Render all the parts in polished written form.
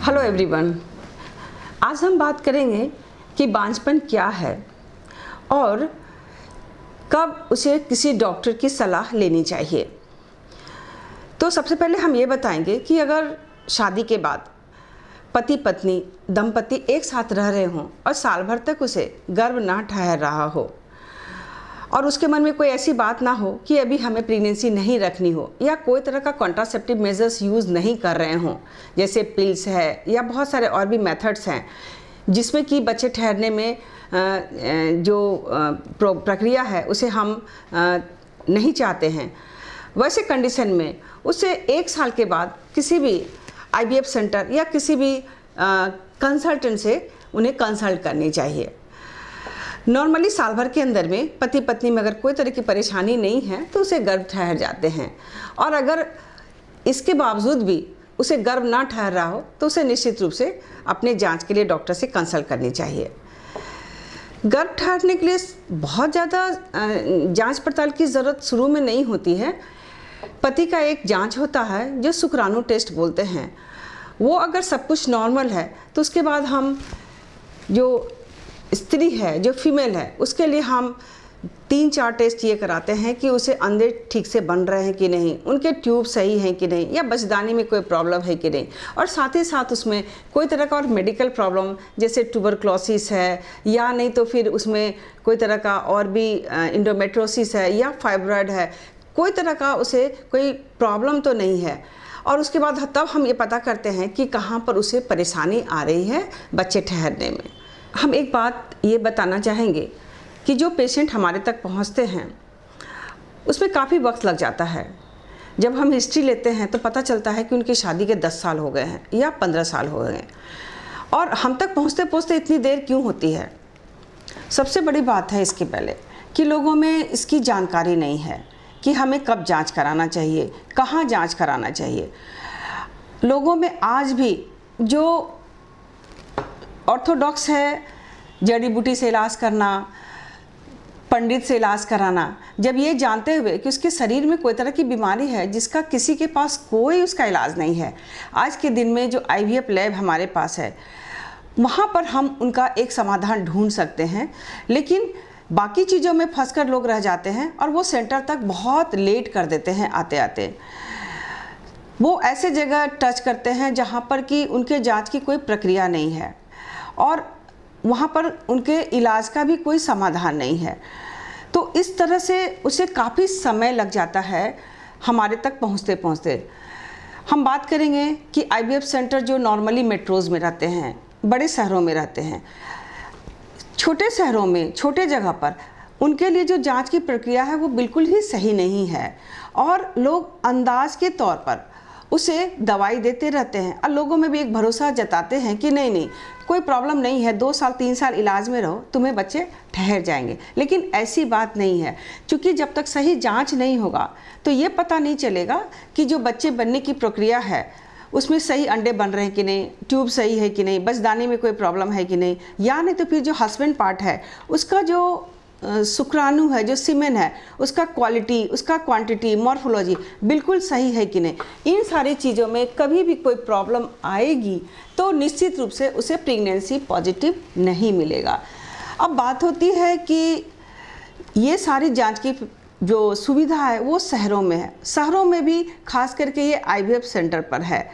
Hello everyone, आज हम बात करेंगे कि बांझपन क्या है और कब उसे किसी डॉक्टर की सलाह लेनी चाहिए। तो सबसे पहले हम ये बताएंगे कि अगर शादी के बाद पति पत्नी दंपति एक साथ रह रहे हों और साल भर तक उसे गर्भ ना ठहर रहा हो और उसके मन में कोई ऐसी बात ना हो कि अभी हमें प्रेगनेंसी नहीं रखनी हो या कोई तरह का कॉन्ट्रासेप्टिव मेजर्स यूज़ नहीं कर रहे हों, जैसे पिल्स है या बहुत सारे और भी मेथड्स हैं जिसमें कि बच्चे ठहरने में जो प्रक्रिया है उसे हम नहीं चाहते हैं, वैसे कंडीशन में उसे 1 साल के बाद किसी भी IVF सेंटर या किसी भी कंसल्टेंट से उन्हें कंसल्ट करनी चाहिए। नॉर्मली साल भर के अंदर में पति पत्नी में अगर कोई तरह की परेशानी नहीं है तो उसे गर्भ ठहर जाते हैं, और अगर इसके बावजूद भी उसे गर्भ ना ठहर रहा हो तो उसे निश्चित रूप से अपने जांच के लिए डॉक्टर से कंसल्ट करनी चाहिए। गर्भ ठहरने के लिए बहुत ज़्यादा जांच पड़ताल की ज़रूरत शुरू में नहीं होती है। पति का एक जांच होता है जो शुक्राणु टेस्ट बोलते हैं, वो अगर सब कुछ नॉर्मल है तो उसके बाद हम जो स्त्री है, जो फीमेल है, उसके लिए हम 3-4 टेस्ट ये कराते हैं कि उसे अंडे ठीक से बन रहे हैं कि नहीं, उनके ट्यूब सही हैं कि नहीं, या बच्चेदानी में कोई प्रॉब्लम है कि नहीं, और साथ ही साथ उसमें कोई तरह का और मेडिकल प्रॉब्लम जैसे ट्यूबरक्लोसिस है या नहीं तो फिर उसमें कोई तरह का और भी इंडोमेट्रोसिस है या फाइब्रॉइड है, कोई तरह का उसे कोई प्रॉब्लम तो नहीं है। और उसके बाद तब हम ये पता करते हैं कि कहाँ पर उसे परेशानी आ रही है बच्चे ठहरने में। हम एक बात ये बताना चाहेंगे कि जो पेशेंट हमारे तक पहुंचते हैं उसमें काफ़ी वक्त लग जाता है। जब हम हिस्ट्री लेते हैं तो पता चलता है कि उनकी शादी के 10 साल हो गए हैं या 15 साल हो गए हैं, और हम तक पहुंचते पहुंचते इतनी देर क्यों होती है। सबसे बड़ी बात है इसके पहले कि लोगों में इसकी जानकारी नहीं है कि हमें कब जांच कराना चाहिए, कहाँ जांच कराना चाहिए। लोगों में आज भी जो ऑर्थोडॉक्स है जड़ी बूटी से इलाज करना, पंडित से इलाज कराना, जब ये जानते हुए कि उसके शरीर में कोई तरह की बीमारी है जिसका किसी के पास कोई उसका इलाज नहीं है, आज के दिन में जो IVF लैब हमारे पास है वहाँ पर हम उनका एक समाधान ढूंढ सकते हैं, लेकिन बाकी चीज़ों में फंसकर लोग रह जाते हैं और वो सेंटर तक बहुत लेट कर देते हैं। आते आते वो ऐसे जगह टच करते हैं जहाँ पर कि उनके जाँच की कोई प्रक्रिया नहीं है और वहाँ पर उनके इलाज का भी कोई समाधान नहीं है। तो इस तरह से उसे काफ़ी समय लग जाता है हमारे तक पहुँचते पहुँचते। हम बात करेंगे कि IVF सेंटर जो नॉर्मली मेट्रोज़ में रहते हैं, बड़े शहरों में रहते हैं, छोटे शहरों में छोटे जगह पर उनके लिए जो जांच की प्रक्रिया है वो बिल्कुल ही सही नहीं है, और लोग अंदाज के तौर पर उसे दवाई देते रहते हैं और लोगों में भी एक भरोसा जताते हैं कि नहीं कोई प्रॉब्लम नहीं है, 2 साल 3 साल इलाज में रहो, तुम्हें बच्चे ठहर जाएंगे। लेकिन ऐसी बात नहीं है, क्योंकि जब तक सही जांच नहीं होगा तो ये पता नहीं चलेगा कि जो बच्चे बनने की प्रक्रिया है उसमें सही अंडे बन रहे हैं कि नहीं, ट्यूब सही है कि नहीं, बच्चेदानी में कोई प्रॉब्लम है कि नहीं, या नहीं तो फिर जो हस्बैंड पार्ट है उसका जो शुक्राणु है, जो सीमेन है, उसका क्वालिटी, उसका क्वांटिटी, मॉर्फोलॉजी बिल्कुल सही है कि नहीं। इन सारी चीज़ों में कभी भी कोई प्रॉब्लम आएगी तो निश्चित रूप से उसे प्रेगनेंसी पॉजिटिव नहीं मिलेगा। अब बात होती है कि ये सारी जांच की जो सुविधा है वो शहरों में है, शहरों में भी खास करके ये IVF सेंटर पर है,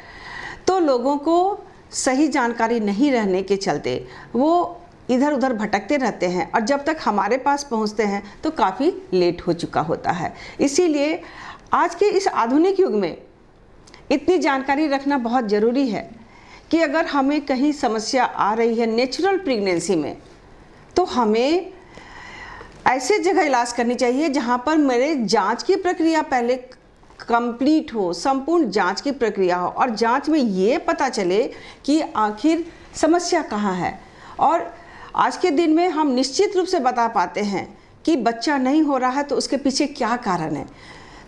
तो लोगों को सही जानकारी नहीं रहने के चलते वो इधर उधर भटकते रहते हैं और जब तक हमारे पास पहुंचते हैं तो काफ़ी लेट हो चुका होता है। इसीलिए आज के इस आधुनिक युग में इतनी जानकारी रखना बहुत ज़रूरी है कि अगर हमें कहीं समस्या आ रही है नेचुरल प्रेगनेंसी में तो हमें ऐसे जगह इलाज करनी चाहिए जहां पर मेरे जांच की प्रक्रिया पहले कंप्लीट हो, संपूर्ण जांच की प्रक्रिया हो और जांच में ये पता चले कि आखिर समस्या कहाँ है। और आज के दिन में हम निश्चित रूप से बता पाते हैं कि बच्चा नहीं हो रहा है तो उसके पीछे क्या कारण है।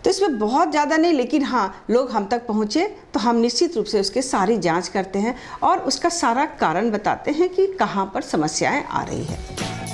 तो इसमें बहुत ज़्यादा नहीं, लेकिन हाँ, लोग हम तक पहुँचे तो हम निश्चित रूप से उसके सारी जांच करते हैं और उसका सारा कारण बताते हैं कि कहाँ पर समस्याएं आ रही है।